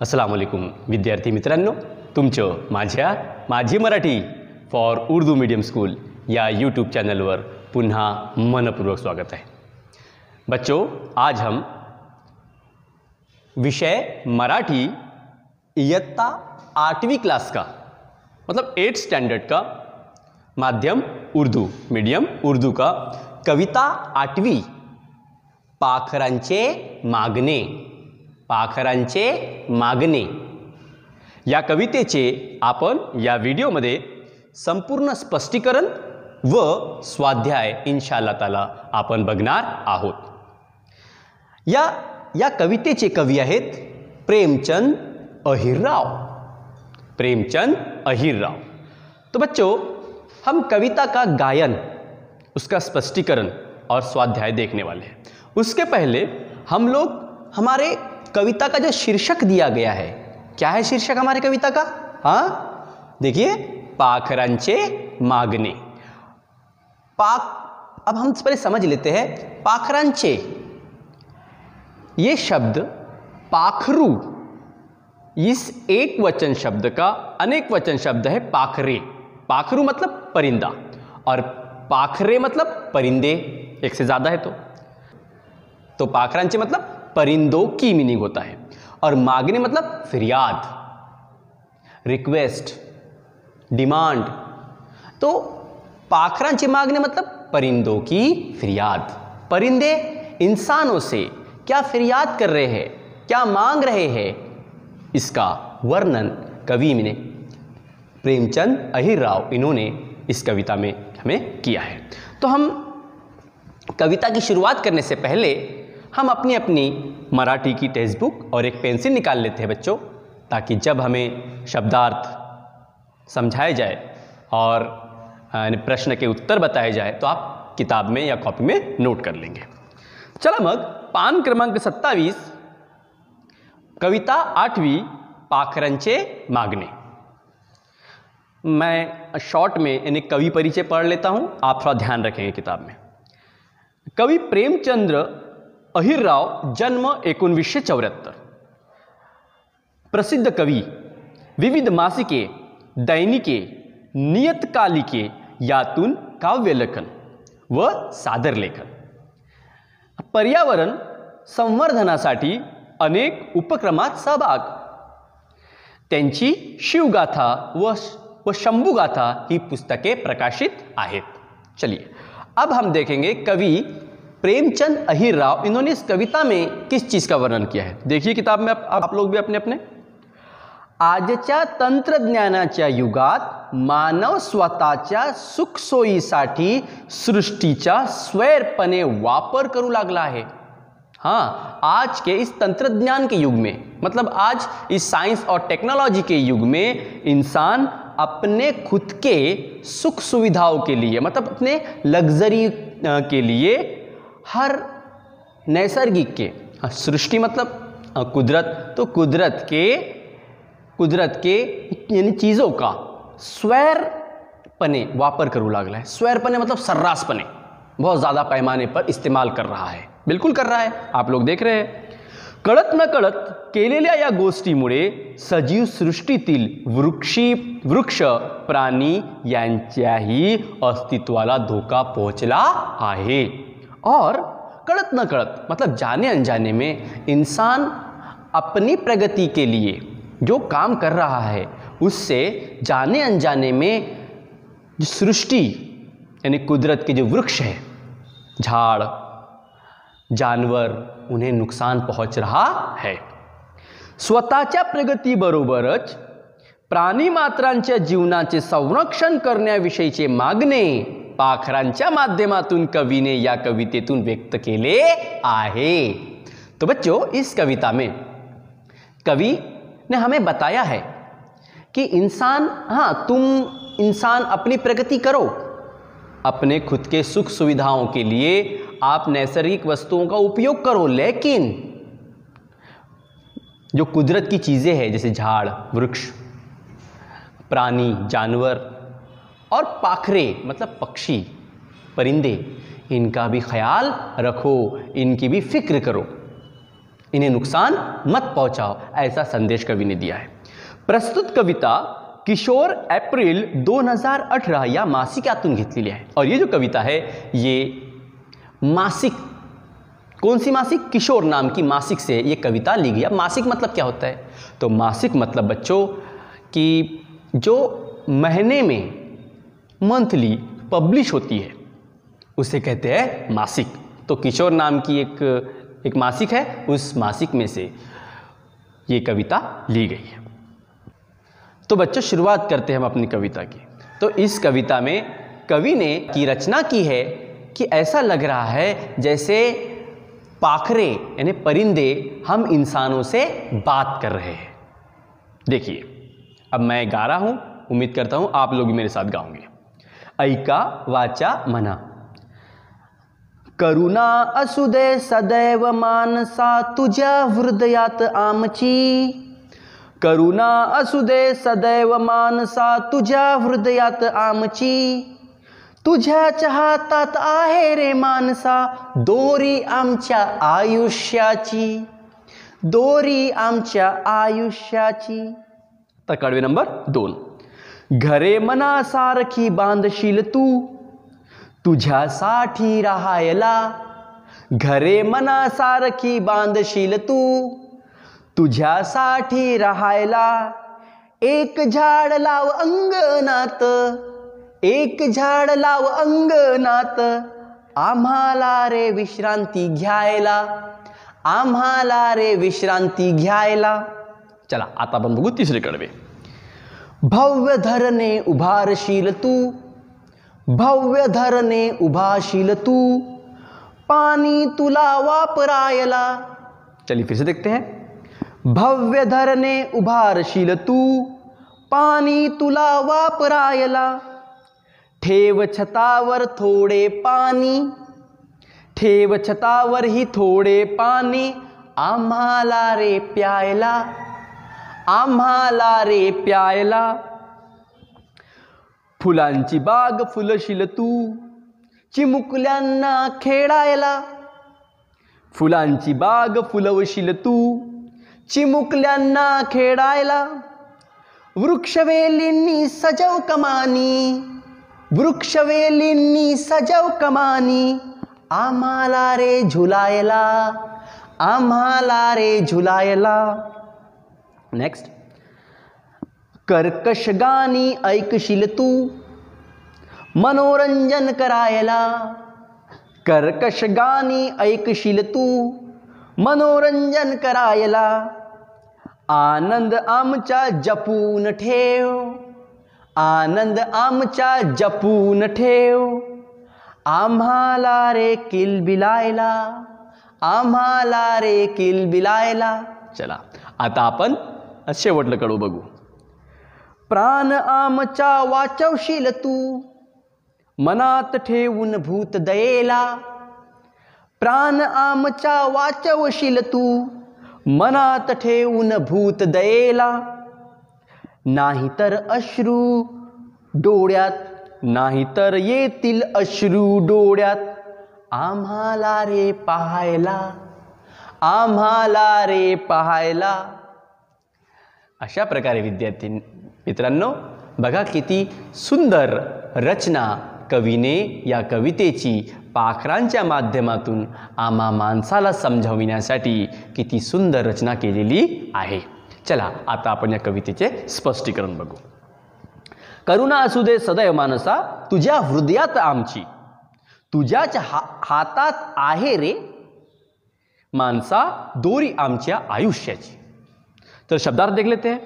अस्सलामुअलैकुम विद्यार्थी मित्रांनो, तुमचं माझी Marathi for Urdu medium school या यूट्यूब चॅनलवर पुन्हा मनपूर्वक स्वागत है। बच्चों, आज हम विषय मराठी इयत्ता 8वीं क्लास का मतलब 8th स्टैंडर्ड का माध्यम उर्दू मीडियम उर्दू का कविता 8वी पाखरांचे मागणे या कवितेचे आपण या व्हिडिओमध्ये संपूर्ण स्पष्टीकरण व स्वाध्याय इंशाअल्लाह ताला आपण बघणार आहोत। या कवितेचे कवी आहेत प्रेमचंद अहिरराव। तो बच्चों, हम कविता का गायन, उसका स्पष्टीकरण और स्वाध्याय देखने वाले हैं। उसके पहले हम लोग हमारे कविता का जो शीर्षक दिया गया है, क्या है शीर्षक हमारे कविता का? हाँ, देखिए, पाखरांचे मागणे। अब हम पहले समझ लेते हैं पाखरांचे। ये शब्द पाखरू, इस एक वचन शब्द का अनेक वचन शब्द है पाखरे। पाखरू मतलब परिंदा और पाखरे मतलब परिंदे, एक से ज्यादा है तो पाखरांचे मतलब परिंदों की मीनिंग होता है और मांगने मतलब फरियाद, रिक्वेस्ट, डिमांड। तो पाखरांचे मांगने मतलब परिंदों की फरियाद। परिंदे इंसानों से क्या फरियाद कर रहे हैं, क्या मांग रहे हैं, इसका वर्णन कवि ने प्रेमचंद अहिरराव इन्होंने इस कविता में हमें किया है। तो हम कविता की शुरुआत करने से पहले हम अपनी मराठी की टेक्स्ट बुक और एक पेंसिल निकाल लेते हैं बच्चों, ताकि जब हमें शब्दार्थ समझाए जाए और प्रश्न के उत्तर बताए जाए तो आप किताब में या कॉपी में नोट कर लेंगे। चला मग पान क्रमांक 27 कविता 8वी पाखरांचे मागणे। मैं शॉर्ट में यानी कवि परिचय पढ़ लेता हूं, आप थोड़ा ध्यान रखेंगे किताब में। कवि प्रेमचंद्र अहिरराव, जन्म 1974, प्रसिद्ध कवि, विविध मासिके, दैनिके, नियतकालिके यातून काव्यलेखन व सादरलेखन, पर्यावरण संवर्धनासाठी अनेक उपक्रमात सहभाग, त्यांची शिवगाथा व शंभुगाथा ही पुस्तके प्रकाशित आहेत। चलिए अब हम देखेंगे कवि प्रेमचंद अहिरराव इन्होंने इस कविता में किस चीज का वर्णन किया है। देखिए किताब में आप लोग भी अपने आजच्या तंत्रज्ञानाच्या युगात मानव स्वतःच्या सुखसोयीसाठी सृष्टीचा स्वैरपणे वापर करू लागला आहे। हाँ, आज के इस तंत्रज्ञान के युग में, मतलब आज इस साइंस और टेक्नोलॉजी के युग में इंसान अपने खुद के सुख सुविधाओं के लिए, मतलब अपने लग्जरी के लिए हर नैसर्गिक के, सृष्टि मतलब कुदरत, तो कुदरत के यानी चीज़ों का स्वैरपणे वापर करू लागला है। स्वैरपणे मतलब सर्रासपणे, बहुत ज़्यादा पैमाने पर इस्तेमाल कर रहा है, बिल्कुल कर रहा है, आप लोग देख रहे हैं। कळत न कळत केलेल्या या गोष्टीमुळे सजीव सृष्टीतील वृक्ष प्राणी यांच्याही अस्तित्वाला धोका पोहोचला आहे। और कळत न कळत मतलब जाने अनजाने में इंसान अपनी प्रगति के लिए जो काम कर रहा है, उससे जाने अनजाने में जो सृष्टि यानी कुदरत के जो वृक्ष है, झाड़, जानवर, उन्हें नुकसान पहुंच रहा है। स्वतःच्या प्रगतीबरोबरच प्राणी मात्रांच्या जीवनाचे संरक्षण करण्याविषयीचे मागणे पाखरांच्या माध्यमातून कवीने या कवितेतून व्यक्त केले आहे। तो बच्चों, इस कविता में कवि ने हमें बताया है कि इंसान, हाँ, तुम इंसान अपनी प्रगति करो, अपने खुद के सुख सुविधाओं के लिए आप नैसर्गिक वस्तुओं का उपयोग करो, लेकिन जो कुदरत की चीज़ें हैं जैसे झाड़, वृक्ष, प्राणी, जानवर और पाखरे मतलब पक्षी, परिंदे, इनका भी ख्याल रखो, इनकी भी फिक्र करो। इन्हें नुकसान मत पहुंचाओ, ऐसा संदेश कवि ने दिया है। प्रस्तुत कविता किशोर एप्रिल 2018 या मासिक यातून घेतलेली आहे। और ये जो कविता है ये मासिक, कौन सी मासिक? किशोर नाम की मासिक से ये कविता ली गई। अब मासिक मतलब क्या होता है? तो मासिक मतलब बच्चों कि जो महीने में मंथली पब्लिश होती है उसे कहते हैं मासिक। तो किशोर नाम की एक मासिक है, उस मासिक में से ये कविता ली गई है। तो बच्चों शुरुआत करते हैं हम अपनी कविता की। तो इस कविता में कवि ने की रचना की है कि ऐसा लग रहा है जैसे पाखरे यानी परिंदे हम इंसानों से बात कर रहे हैं। देखिए अब मैं गा रहा हूं, उम्मीद करता हूं आप लोग भी मेरे साथ गाओगे। ऐका वाचा म्हणा, करुणा असू दे सदैव मानसा तुझ्या हृदयात आमची, करुणा असू दे सदैव मानसा तुझ्या हृदयात आमची, तुझ्याच्या हातात आहे रे मानसा दोरी आमच्या आयुष्याची, दोरी आमच्या आयुष्याची। तर कडवे नंबर 2, घरे मनासारखी बांधशील तू तुझ्यासाठी राहायला, घरे मनासारखी बांधशील तू तुझ्यासाठी राहायला, एक झाड लाव अंगणात, एक झाड लाव अंगणात, आम्हाला रे विश्रांती घ्यायला, आम्हाला रे विश्रांती घ्यायला। चला आता आपण बघू तिसरे कडवे। भव्य धरणे उभारशील तू, भव्य धरणे उभारशील तू, पाणी तुला वापरायला। चलिए फिर से देखते हैं। भव्य धरणे उभारशील तू, पाणी तुला वापरायला, ठेव छतावर थोडे पाणी, ठेव छतावर ही थोडे पाणी, आम्हाला रे प्यायला, आम्हाला रे प्यायला। फुलांची बाग फुलशील तू चिमुकल्यांना खेळायला, फुलांची बाग फुलवशील तू चिमुकल्यांना खेळायला, वृक्षवेलींनी सजव कमानी, वृक्षवेलींनी सजव कमानी, आम्हाला रे झुलायला, आम्हाला रे झुलायला। नेक्स्ट, कर्कश गाणी ऐकशील तू मनोरंजन करायला, कर्कश गाणी ऐकशील तू मनोरंजन करायला, आनंद आमचा जपून ठेव, आनंद आमचा जपून ठेव, आम्हाला रे किलबिलायला, आम्हाला रे किलबिलायला। चला आता आपण शेवटलं कडू बघू। प्राण आमचा वाचवशील तू मनात ठेवून भूत दयेला, प्राण आमचा वाचवशील तू मनात ठेवून भूत दयेला, नाहीतर अश्रू डोळ्यात, नाहीतर येतील अश्रू डोळ्यात, आम्हाला रे पाहायला, आम्हाला रे पाहायला। अशा प्रकारे विद्यार्थी मित्रांनो बघा किती सुंदर रचना कवीने या कवितेची पाखरांच्या माध्यमातून आम्हा माणसाला समजाविण्यासाठी किती सुंदर रचना केलेली आहे। चला आता आपण या कवितेचे स्पष्टीकरण बघू। करुणा असू दे सदैव मानसा तुझ्या हृदयात आमची, तुझ्याच हातात आहे रे मानसा दोरी आमच्या आयुष्याची। तो शब्दार्थ देख लेते हैं।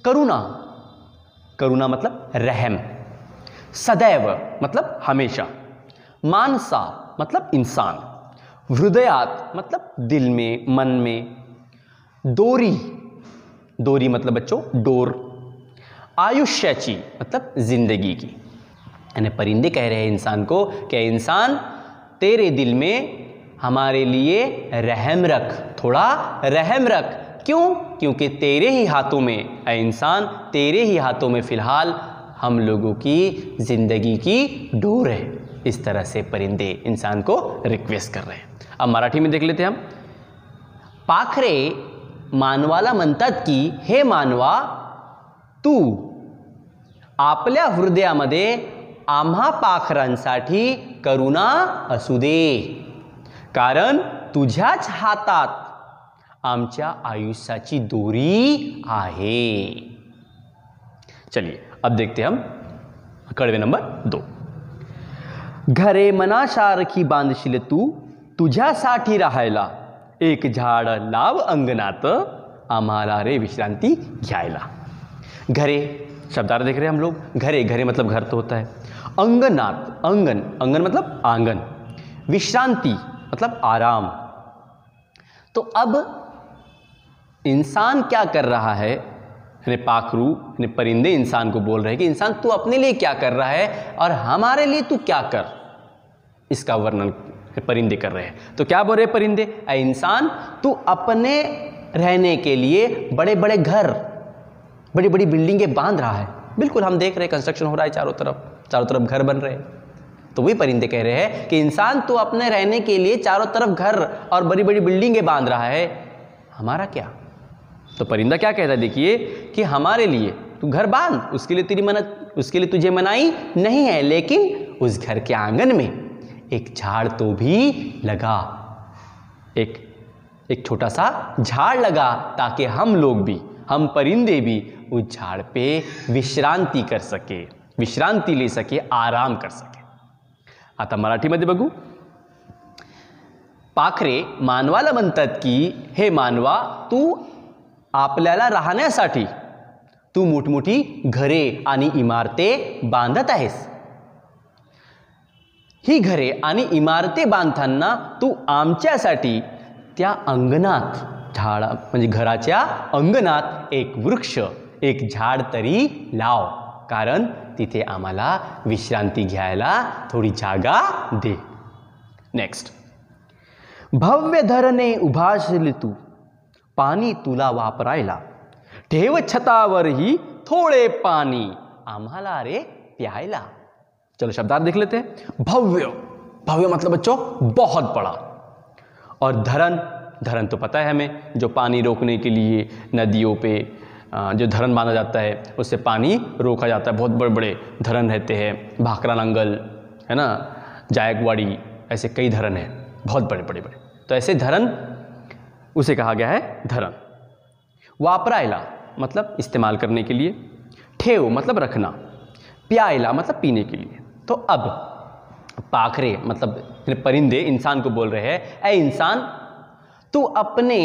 करुणा, करुणा मतलब रहम, सदैव मतलब हमेशा, मानसा मतलब इंसान, हृदयात मतलब दिल में मन में, दोरी, दोरी मतलब बच्चों डोर, आयुष्याची मतलब जिंदगी की। यानी परिंदे कह रहे हैं इंसान को कि इंसान तेरे दिल में हमारे लिए रहम रख, थोड़ा रहम रख। क्यों? क्योंकि तेरे ही हाथों में ऐ इंसान, तेरे ही हाथों में फ़िलहाल हम लोगों की ज़िंदगी की डोर है। इस तरह से परिंदे इंसान को रिक्वेस्ट कर रहे हैं। अब मराठी में देख लेते हैं हम। पाखरे मानवाला म्हणतात की हे मानवा, तू आपल्या हृदयामध्ये आम्हा पाखरांसाठी करुणा असू दे, कारण तुझ्याच हातात आमच्या आयुष्याची दोरी आहे. चलिए अब देखते हैं हम कड़वे नंबर 2. घरे मनासारखी बांधशील तू, तुझ्यासाठी राहायला एक झाड लाव अंगणात, आम्हाला रे विश्रांती घ्यायला. घरे शब्दार्थ देख रहे हैं हम लोग. घरे, घरे मतलब घर तो होता है. अंगनात, अंगन, अंगन मतलब आंगन. विश्रांति मतलब आराम. तो अब इंसान क्या कर रहा है, पाखरू ने परिंदे इंसान को बोल रहे हैं कि इंसान तू अपने लिए क्या कर रहा है और हमारे लिए तू क्या कर, इसका वर्णन परिंदे कर रहे हैं. तो क्या बोल रहे परिंदे, ऐ इंसान तू अपने रहने के लिए बड़े बड़े घर, बड़ी बड़ी बिल्डिंगें बांध रहा है. बिल्कुल हम देख रहे हैं कंस्ट्रक्शन हो रहा है चारों तरफ घर बन रहे हैं. तो वही परिंदे कह रहे हैं कि इंसान तू अपने रहने के लिए चारों तरफ घर और बड़ी बड़ी बिल्डिंगें बांध रहा है, हमारा क्या. तो परिंदा क्या कहता है, देखिए कि हमारे लिए तू घर बांध, उसके लिए तुझे मनाही नहीं है, लेकिन उस घर के आंगन में एक झाड़ तो भी लगा, एक छोटा सा झाड़ लगा, ताकि हम लोग भी, हम परिंदे भी उस झाड़ पे विश्रांती कर सके, विश्रांती ले सके, आराम कर सके. आता मराठीमध्ये बघू. पाखरे मानवाला म्हणतात की हे मानवा, तू आपल्याला राहण्यासाठी तू मोठमोठी घरे आणि इमारते बांधत आहेस. ही घरे आणि इमारते बांधताना तू आमच्यासाठी त्या अंगणात, झाडा म्हणजे घराच्या अंगणात एक वृक्ष, एक झाड तरी लाव, कारण तिथे आम्हाला विश्रांती घ्यायला थोडी जागा दे. नेक्स्ट. भव्य धरणे उभारशील तू, पाणी तुला वापरायला, ठेव छतावरही थोड़े पानी, आम्हाला रे प्यायला. चलो शब्दार्थ देख लेते हैं. भव्य, भव्य मतलब बच्चों बहुत बड़ा. और धरन, धरन तो पता है हमें, जो पानी रोकने के लिए नदियों पे जो धरन बांधा जाता है, उससे पानी रोका जाता है. बहुत बड़े बड़े धरन रहते हैं, भाखरा नांगल है ना, जायकवाड़ी, ऐसे कई धरन हैं, बहुत बड़े बड़े बड़े. तो ऐसे धरन उसे कहा गया है धरन. वापरायला मतलब इस्तेमाल करने के लिए, ठेव मतलब रखना, प्यायला मतलब पीने के लिए. तो अब पाखरे मतलब परिंदे इंसान को बोल रहे हैं, ऐ इंसान तू अपने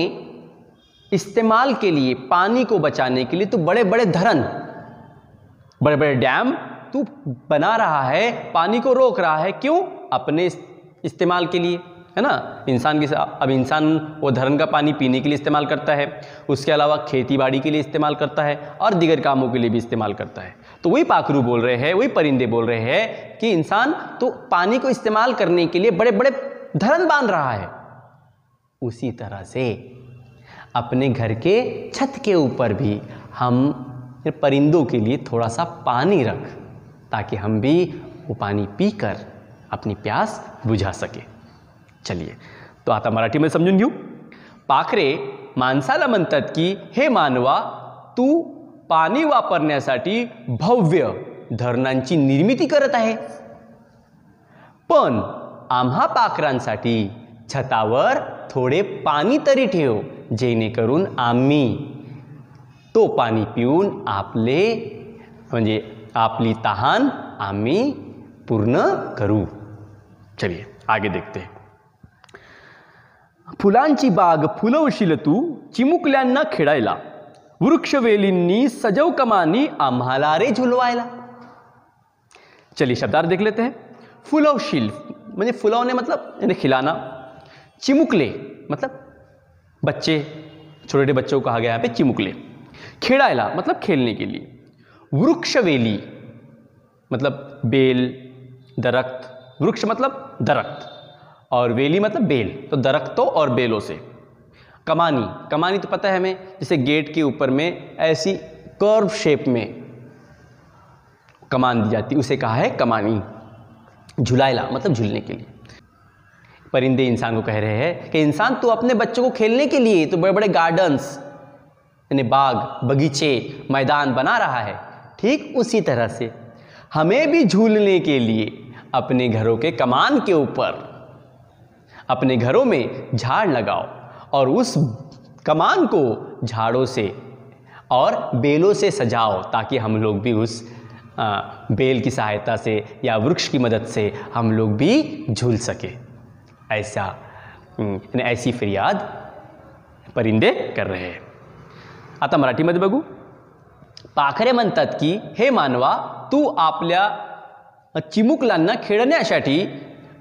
इस्तेमाल के लिए, पानी को बचाने के लिए तू बड़े बड़े धरन, बड़े बड़े डैम तू बना रहा है, पानी को रोक रहा है. क्यों? अपने इस्तेमाल के लिए, है ना. इंसान के अब इंसान वो धरन का पानी पीने के लिए इस्तेमाल करता है, उसके अलावा खेती बाड़ी के लिए इस्तेमाल करता है और दीगर कामों के लिए भी इस्तेमाल करता है. तो वही पाखरू बोल रहे हैं, वही परिंदे बोल रहे हैं कि इंसान तो पानी को इस्तेमाल करने के लिए बड़े बड़े धरन बांध रहा है, उसी तरह से अपने घर के छत के ऊपर भी हम परिंदों के लिए थोड़ा सा पानी रख, ताकि हम भी वो पानी पीकर अपनी प्यास बुझा सके. चलिए तो आता मराठी में समजून घेऊ. पाखरे माणसाला म्हणतात की हे मानवा, तू पाणी वापरण्यासाठी भव्य धरणांची निर्मिती करत आहे, पण आम्हा पाखरांसाठी छतावर थोडे पाणी तरी ठेव, जेणेकरून आम्ही तो पाणी पिऊन आपले म्हणजे आपली तहान आम्ही पूर्ण करू. चलिए आगे देखते हैं. फुलांची बाग फुलवशील तू, चिमुकल्यांना खेळायला, वृक्षवेलींनी सजव कमानी, आम्हाला रे झुलवायला. चलिए शब्दार्थ देख लेते हैं. फुलवशील म्हणजे फुलवने मतलब खिलाना, चिमुकले मतलब बच्चे, छोटे छोटे बच्चों को कहा गया यहाँ पे चिमुकले. खेड़ायला मतलब खेलने के लिए. वृक्षवेली मतलब बेल, दरख्त, वृक्ष मतलब दरख्त और वेली मतलब बेल, तो दरख्तों और बेलों से. कमानी, कमानी तो पता है हमें, जैसे गेट के ऊपर में ऐसी कर्व शेप में कमान दी जाती, उसे कहा है कमानी. झुलायला मतलब झूलने के लिए. परिंदे इंसान को कह रहे हैं कि इंसान तू अपने बच्चों को खेलने के लिए तो बड़े बड़े गार्डन्स यानी बाग बगीचे मैदान बना रहा है, ठीक उसी तरह से हमें भी झूलने के लिए अपने घरों के कमान के ऊपर अपने घरों में झाड़ लगाओ और उस कमान को झाड़ों से और बेलों से सजाओ ताकि हम लोग भी उस बेल की सहायता से या वृक्ष की मदद से हम लोग भी झूल सके। ऐसी फरियाद परिंदे कर रहे हैं। आता मराठीमध्ये बघू। पाखरे म्हणतात की हे मानवा तू आपल्या चिमुकलांना खेळण्यासाठी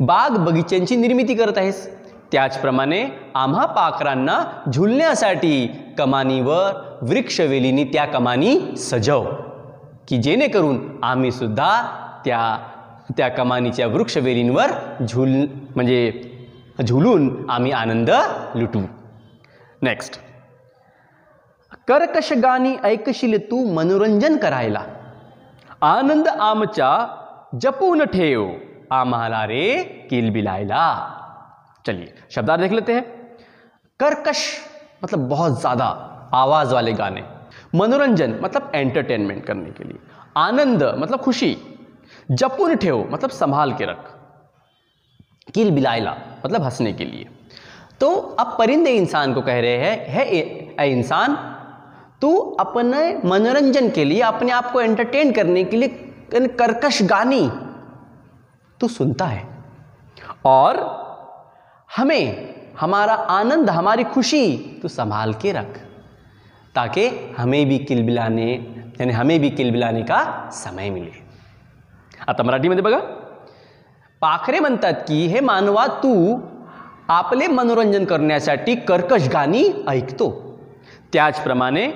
बाग बगीच्यांची निर्मिती करत आहेस, त्याचप्रमाणे आम्हा पाखरांना झुलण्यासाठी कमानीवर वृक्षवेलींनी त्या कमानी सजव की जेणेकरून आम्ही सुद्धा त्या कमानीच्या वृक्षवेलींवर झुलून आम्ही आनंद लुटू। नेक्स्ट, कर्कश गाणी ऐकशील तू मनोरंजन करायला, आनंद आमचा जपून ठेव आम्हाला रे किलबिलायला। चलिए शब्दार्थ देख लेते हैं। कर्कश मतलब बहुत ज़्यादा आवाज़ वाले गाने, मनोरंजन मतलब एंटरटेनमेंट करने के लिए, आनंद मतलब खुशी, जपून ठेव मतलब संभाल के रख, किलबिलायला मतलब हंसने के लिए। तो अब परिंदे इंसान को कह रहे हैं, है इंसान तू अपने मनोरंजन के लिए अपने आप को एंटरटेन करने के लिए कर्कश गानी तू सुनता है और हमें हमारा आनंद हमारी खुशी तू संभाल के रख ताकि हमें भी किलबिलाने का समय मिले। आता मराठीमध्ये बघा। पाखरे म्हणतात की हे मानवा तू आपले मनोरंजन करण्यासाठी कर्कश गाणी ऐकतो, त्याचप्रमाणे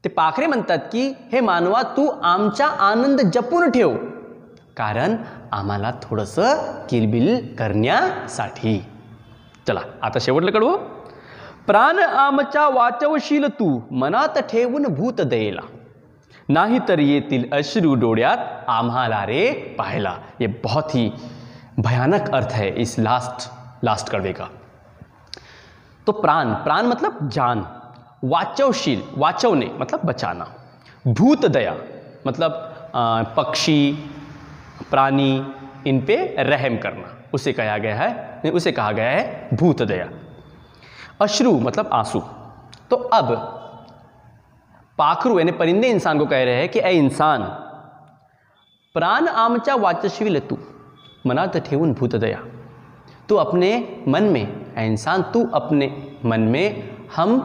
ते पाखरे म्हणतात की हे मानवा तू आमचा आनंद जपून ठेव कारण आम्हाला थोडंसं किलबिल करण्यासाठी। चला आता शेवटलं कडवं। प्राण आमचा वाचवशील तू मनात ठेवून भूत दयेला, नाही तर येतील अश्रू डोळ्यात आम्हाला रे पाहायला। ये बहुत ही भयानक अर्थ है इस लास्ट कड़वे का। तो प्राण मतलब जान, वाचवशील वाचवने मतलब बचाना, भूत दया मतलब पक्षी प्राणी इन पे रहम करना, उसे कहा गया है भूत दया। अश्रु मतलब आंसू। तो अब पाखरू यानी परिंदे इंसान को कह रहे हैं कि ऐ इंसान प्राण आमचा वाचशील तू मनात ठेवून भूत दया, तू अपने मन में ऐ इंसान तू अपने मन में हम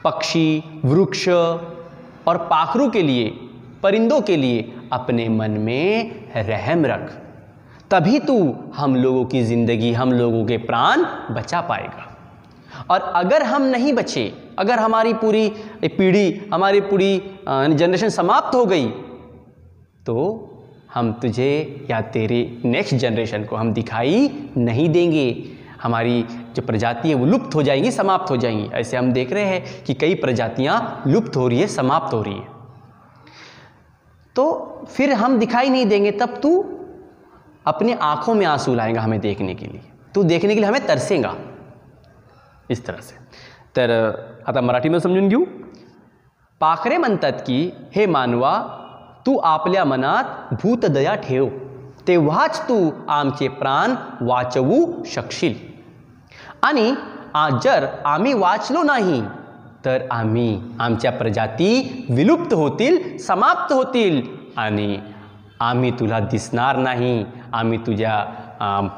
पक्षी वृक्ष और पाखरू के लिए परिंदों के लिए अपने मन में रहम रख, तभी तू हम लोगों की ज़िंदगी हम लोगों के प्राण बचा पाएगा। और अगर हम नहीं बचे, अगर हमारी पूरी पीढ़ी हमारी पूरी जनरेशन समाप्त हो गई तो हम तुझे या तेरे नेक्स्ट जनरेशन को हम दिखाई नहीं देंगे, हमारी जो प्रजाति है वो लुप्त हो जाएंगी, समाप्त हो जाएंगी। ऐसे हम देख रहे हैं कि कई प्रजातियां लुप्त हो रही है, समाप्त हो रही है। तो फिर हम दिखाई नहीं देंगे, तब तू अपनी आंखों में आंसू लाएगा हमें देखने के लिए, तू देखने के लिए हमें तरसेगा इस तरह से। तर आता मराठीमध्ये समजून घेऊ। पाखरे म्हणतात की हे मानवा तू आपल्या मनात भूतदया ठेव, तेव्हाच तू आमचे प्राण वाचवू शकशील। आणि जर आम्ही वाचलो नाही तर आमच्या प्रजाती विलुप्त होतील, समाप्त होतील आणि आम्ही तुला दिसणार नाही, आम्ही तुझ्या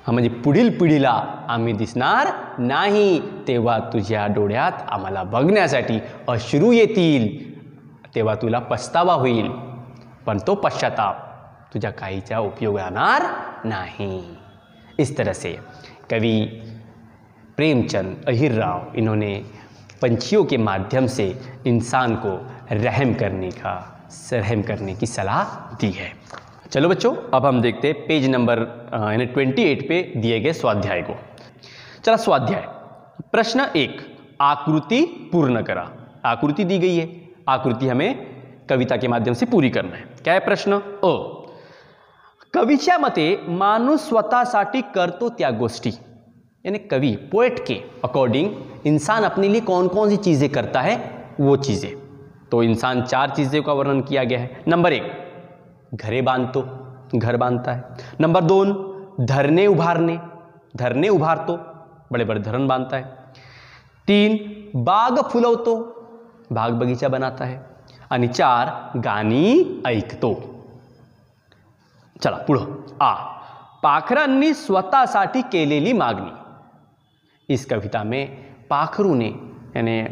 म्हणजे पुढील पिढीला आम्ही दिसणार नाही, तेव्हा तुझ्या डोळ्यात आम्हाला बघण्यासाठी अश्रू येतील, तेव्हा तुला पछतावा होईल, पण तो पश्चाताप तुझ्या काहीच्या उपयोग येणार नहीं। इस तरह से कवि प्रेमचंद अहिरराव इन्होंने पंछियों के माध्यम से इंसान को रहम करने की सलाह दी है। चलो बच्चों, अब हम देखते हैं पेज नंबर 28 पे दिए गए स्वाध्याय को। चला स्वाध्याय प्रश्न 1, आकृति पूर्ण करा। आकृति दी गई है, आकृति हमें कविता के माध्यम से पूरी करना है। क्या है प्रश्न? अ, कवीच्या मते माणूस स्वतःसाठी करतो त्या गोष्टी, यानी कवि पोएट के अकॉर्डिंग इंसान अपने लिए कौन कौन सी चीज़ें करता है वो चीज़ें। तो इंसान 4 चीज़ों का वर्णन किया गया है। नंबर 1 घरे बांधतो, घर बांधता है। नंबर 2 धरने उभारतो, बड़े बड़े धरण बांधता है। 3 बाग फुलवतो, बाग बगीचा बनाता है। आणि 4 गाणी ऐकतो। चला पुढं आ पाखरांनी स्वतःसाठी केलेली मागणी। इस कविता में पाखरू ने यानी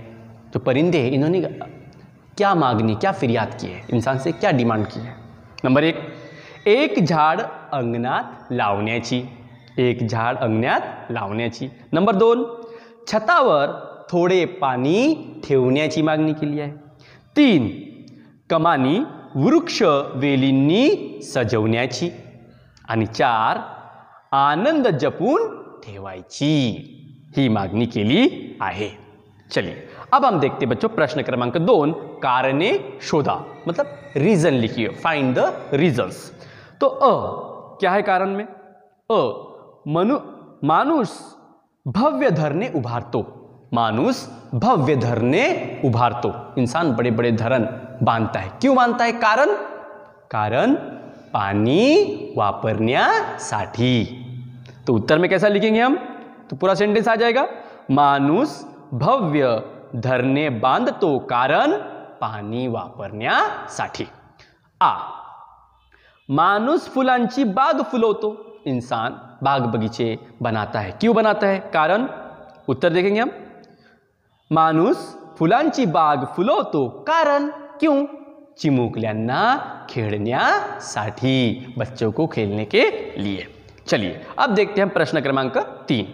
जो परिंदे हैं इन्होंने क्या मांगनी, क्या फरियाद की है, इंसान से क्या डिमांड की है। नंबर 1 झाड अंगणात लावण्याची, एक झाड अंगणात लावण्याची। नंबर 2 छतावर थोडे पाणी ठेवण्याची मागणी केली आहे। 3 कमानी वृक्ष वेलींनी सजवण्याची। आणि 4 आनंद जपून ठेवायची ही मागणी केली आहे। चलिए अब हम देखते बच्चों प्रश्न क्रमांक 2 कारणे शोधा, मतलब रीजन लिखिए, फाइंड द रीजन्स। तो क्या है कारण में? माणूस भव्य धरणे उभारतो, माणूस भव्य धरणे उभारतो, इंसान बड़े बड़े धरण बांधता है। क्यों बांधता है? कारण पानी वापरण्यासाठी। तो उत्तर में कैसा लिखेंगे हम? तो पूरा सेंटेंस आ जाएगा, माणूस भव्य धरणे बांधतो कारण पाणी वापरण्यासाठी। माणूस फुलांची बाग फुलवतो, इंसान बाग बगीचे बनाता है। क्यों बनाता है? कारण। उत्तर देखेंगे हम, माणूस फुलांची बाग फुलवतो कारण क्यों? चिमुकल्यांना खेळण्यासाठी, बच्चों को खेलने के लिए। चलिए अब देखते हैं प्रश्न क्रमांक 3।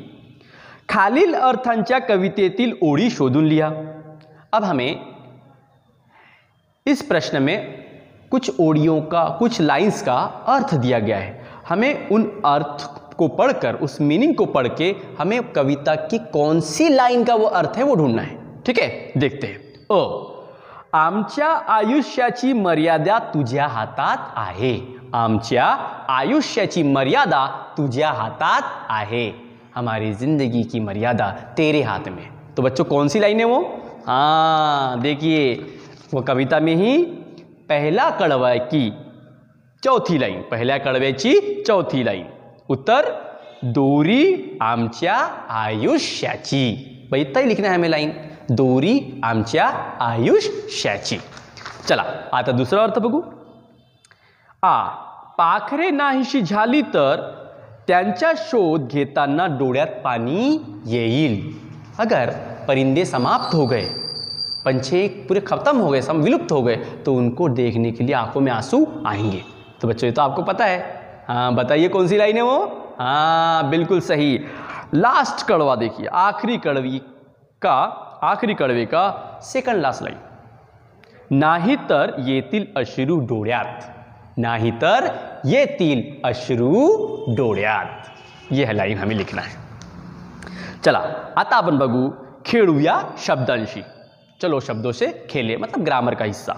खालील अर्थांच्या कवितेतील ओळी शोधून लिहा। अब हमें इस प्रश्न में कुछ ओड़ियों का, कुछ लाइंस का अर्थ दिया गया है। हमें उन अर्थ को पढ़कर, उस मीनिंग को पढ़ के हमें कविता की कौन सी लाइन का वो अर्थ है वो ढूंढना है। ठीक है, देखते हैं। आमच्या आयुष्याची मर्यादा तुझ्या हातात आहे, आमच्या आयुष्याची मर्यादा तुझ्या हातात आहे, हमारी जिंदगी की मर्यादा तेरे हाथ में। तो बच्चों कौन सी लाइन है वो? हाँ देखिए, वो कविता में ही पहला कड़वा की चौथी लाइन, पहल्या कड़व्याची चौथी लाइन। उत्तर दोरी आमच्या आयुष्याची। भाई इतना ही लिखना है हमें लाइन, दोरी आमच्या आयुष्याची। चला आता दुसरा अर्थ बघू। पाखरे नाहीशी झाली तर त्यांचा शोध घेताना डोळ्यात पानी येईल। अगर परिंदे समाप्त हो गए, पंछी पूरे खत्म हो गए, विलुप्त हो गए, तो उनको देखने के लिए आंखों में आंसू आएंगे। तो बच्चों ये तो आपको पता है। हाँ बताइए कौन सी लाइन है वो? हाँ बिल्कुल सही, लास्ट कड़वा देखिए, आखरी कड़वे का सेकंड लास्ट लाइन, नाही तर येतील अश्रू डोळ्यात, नाही तर येतील अश्रू डोळ्यात, यह लाइन हमें लिखना है। चला आता आपण बघू खेळूया शब्दांशी। चलो शब्दों से खेले, मतलब ग्रामर का हिस्सा।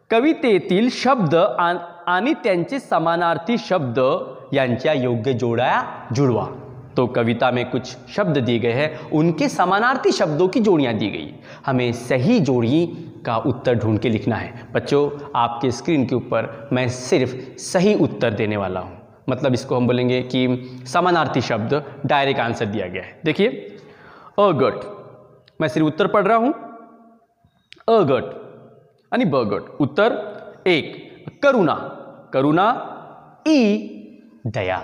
कवितेतील शब्द आणि त्यांचे समानार्थी शब्द यांच्या योग्य जोड्या जुड़वा। तो कविता में कुछ शब्द दिए गए हैं, उनके समानार्थी शब्दों की जोड़ियां दी गई, हमें सही जोड़ी का उत्तर ढूंढ के लिखना है। बच्चों आपके स्क्रीन के ऊपर मैं सिर्फ सही उत्तर देने वाला हूं, मतलब इसको हम बोलेंगे कि समानार्थी शब्द डायरेक्ट आंसर दिया गया है। देखिए अगट, मैं सिर्फ उत्तर पढ़ रहा हूं, अगट आणि बगट। उत्तर 1 करुणा, करुणा ई दया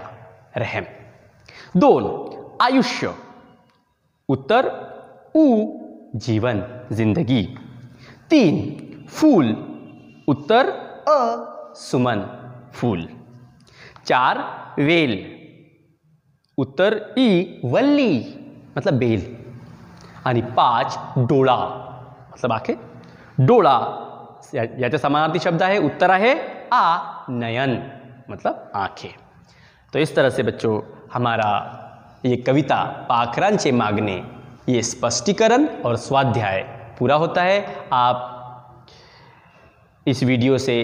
रहम। 2 आयुष्य, उत्तर उ जीवन जिंदगी। 3 फूल, उत्तर अ सुमन फूल। 4 वेल, उत्तर ई वल्ली मतलब बेल। आणि 5 डोळा मतलब आंखें, डोळा याचा समानार्थी शब्द आहे, उत्तर आहे आ नयन मतलब आंखें। तो इस तरह से बच्चों हमारा ये कविता पाखरांचे मागणे, ये स्पष्टीकरण और स्वाध्याय पूरा होता है। आप इस वीडियो से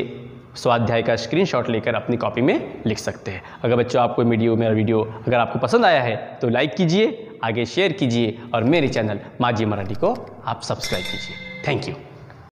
स्वाध्याय का स्क्रीनशॉट लेकर अपनी कॉपी में लिख सकते हैं। अगर बच्चों आपको मेरा वीडियो अगर आपको पसंद आया है तो लाइक कीजिए, आगे शेयर कीजिए और मेरे चैनल माझी मराठी को आप सब्सक्राइब कीजिए। Thank you.